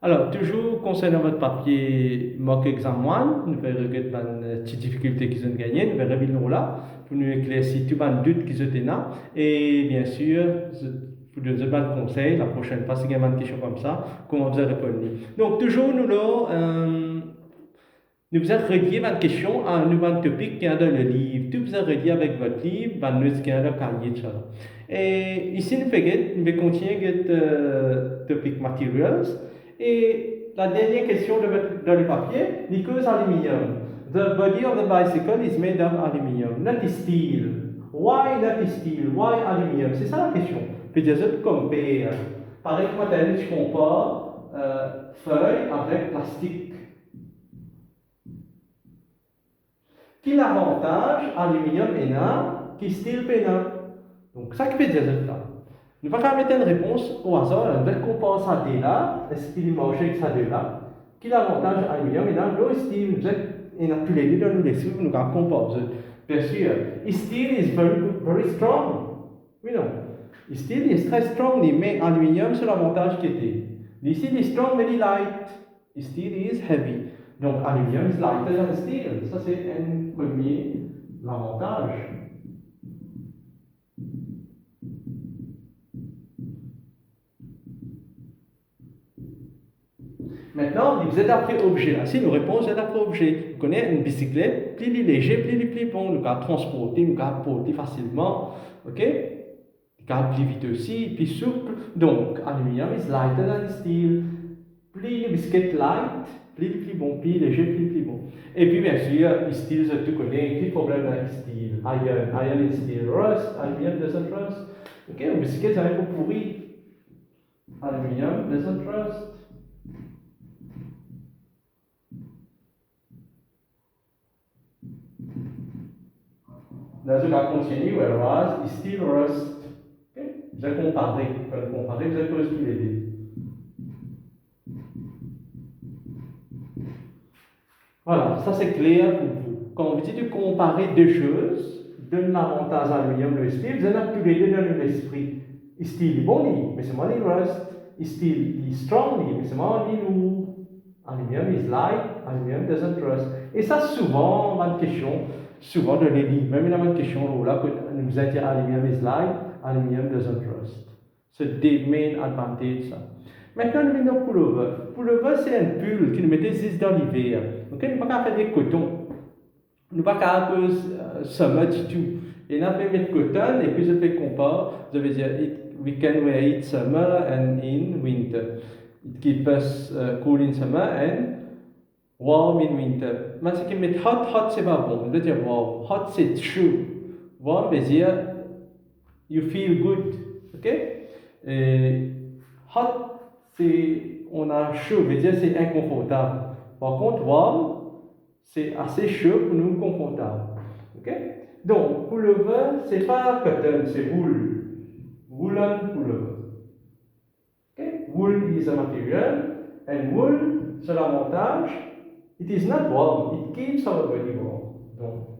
Alors, toujours concernant votre papier mock exam 1, nous verrons les petites difficultés qu'ils ont gagnées, nous verrons bien là, pour nous éclaircir tous les doutes qu'ils ont là. Et bien sûr, pour donner un conseil, la prochaine fois, si il y a une question comme ça, comment vous répondre. Donc, toujours nous là, nous vous relié une question à un nouveau topic qui est dans le livre. Tout vous est relié avec votre livre, nous qui est dans le cahier. Et ici, nous allons continuer avec topic materials. Et la dernière question dans le papier, Nico's aluminium. The body of the bicycle is made of aluminium, not steel. Why not steel? Why aluminium? C'est ça la question. Puis des autres compare. Pareil, quand tu compares feuille avec plastique. Quel avantage aluminium est qui steel pénin? Donc, ça qui fait des autres là. Nous ne pouvons pas mettre une réponse au hasard, on va comparer ça là, est-ce qu'il est marché avec ça là? Quel avantage aluminium est là? Le steel, il a tous les deux dans nous les sous, nous allons comparer. Bien sûr, steel is very strong. Oui, non. Steel is très strong, mais aluminium, c'est l'avantage qui était. The steel is strong, very light. Steel is heavy. Donc, aluminium is lighter than steel. Ça, c'est un premier avantage. Maintenant, vous êtes après objet. Là, si nous répondons, vous êtes après objet. Vous connaissez une bicyclette, plus léger, plus bon. Nous pouvons transporter, nous pouvons porter facilement. OK? Nous pouvons plus vite aussi, plus souple. Donc, aluminium is lighter than steel. Plus le biscuit light, plus bon, plus léger, plus bon. Et puis, bien sûr, steel, tu connais, quel problème avec steel? Iron is steel. Rust, aluminium doesn't rust. OK? Le biscuit, c'est un peu pourri. Aluminium doesn't rust. Dans le cas continu, whereas steel rust. Okay? Vous allez comparer, vous allez poser tous les deux. Voilà, ça c'est clair pour vous. Quand vous dites de comparer deux choses, donne l'avantage à l'aluminium, le steel, vous avez tous les deux dans l'esprit. Steel est bon, mais c'est moi le rust. Steel est strong, mais c'est moi le lourd. Aluminium is light, aluminium doesn't rust. Et ça, souvent, on a une question, souvent dans les livres, même il y a une question là, que nous avons dit aluminium is light, aluminium doesn't rust. C'est the main advantage, ça. Maintenant, nous venons au pullover. Pullover, c'est un pull qui nous mettait juste dans l'hiver. Donc, nous ne pouvons pas faire des cotons. Nous ne pouvons pas faire que summer du tout. Et nous pouvons mettre coton, et puis je fais comparer, je vais dire, we can wear it summer and in winter. It keeps us cool in summer and warm in winter. Mais ce qui met hot, c'est pas bon. On veut dire warm. Hot, c'est true. Warm veut dire you feel good. OK? Et hot, c'est on a chaud, veut dire c'est inconfortable. Par contre, warm, c'est assez chaud pour nous confortable. OK? Donc, pullover, c'est pas cotton, c'est wool. Woolen pullover. Okay? Wool is a material, and wool, c'est l'avantage. It is not warm, it keeps our body warm. Donc,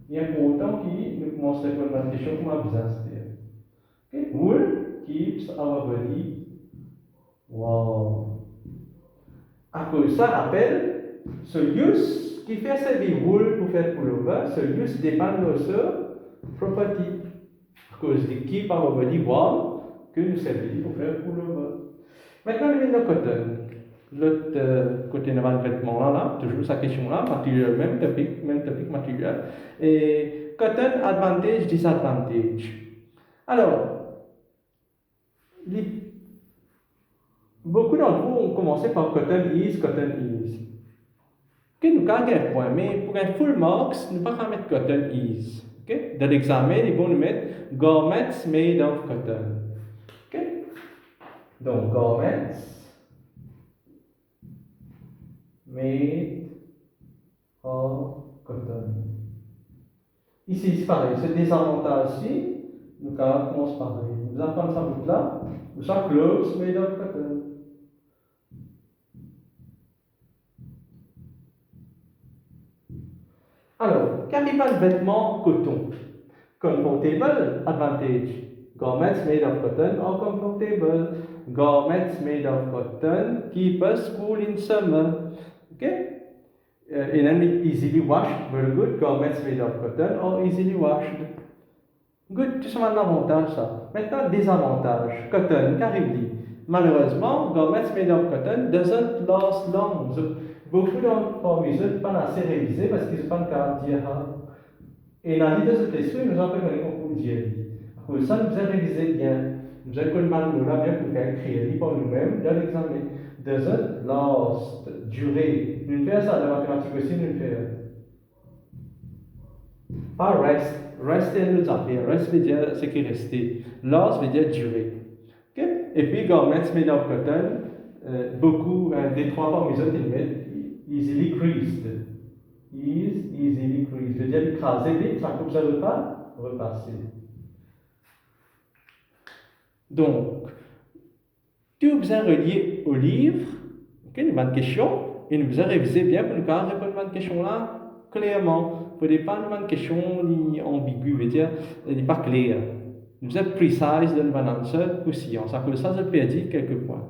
il est important qu'il nous commence à répondre à la question qu'on a besoin de dire. Okay? Wool keeps our body warm. À cause de ça, rappelle, ce use qui fait servir wool pour faire pullover, ce use dépend de notre property. À cause de keep our body warm, que nous servir pour faire pullover. Maintenant, le vient cotton. L'autre côté de notre vêtement là, toujours sa question là, matériel, même topic matériel. Et cotton, advantage, disadvantage. Alors, beaucoup d'entre vous ont commencé par cotton is. Okay, nous avons un point, mais pour un full marks, nous ne pouvons pas mettre cotton is. Okay? Dans l'examen, il faut nous mettre garments made of cotton. Okay? Donc, garments made of cotton. Ici, c'est pareil, c'est des avantages ici, nous commence pareil. Nous apprenons ça bout là, nous sommes clothes made of cotton. Alors, qu'arrive à le vêtement coton? Comfortable, advantage. Garments made of cotton are comfortable. garments made of cotton keep us cool in summer. Okay? And then easily washed, very good. Garments made of cotton are easily washed. Good, tout ça, un avantage, ça. Maintenant, désavantage. Cotton, qu'arrive dit? Malheureusement, garments made of cotton doesn't last long. Beaucoup parmi eux ne sont pas assez révisés parce qu'ils ne sont pas de dire. Et dans l'idée de l'esprit, nous avons fait un concours d'hier. Pour ça, nous avons révisé bien. Nous avons connu là bien pour écrire pour nous-mêmes dans l'examen. Doesn't last, durer. Nous faisons ça dans la mathématique aussi, nous faisons. Pas rest. Rest est nous appeler. Rest veut dire ce qui est resté. Last veut dire durer. Okay? Et puis, garments made of cotton, beaucoup, des trois parmi eux, ils mettent easily creased. Is easily creased. Veut dire écraser vite, ça coupe ça pas, repasser. Donc, tout besoin relié au livre, okay, une bonne question, et nous besoin réviser bien pour nous répondre à cette question-là clairement. Pour ne pas une question ambiguë, veut dire, n'est pas claire. Nous êtes précis dans une bonne answer aussi. Ça peut ça, je peux dire quelques points.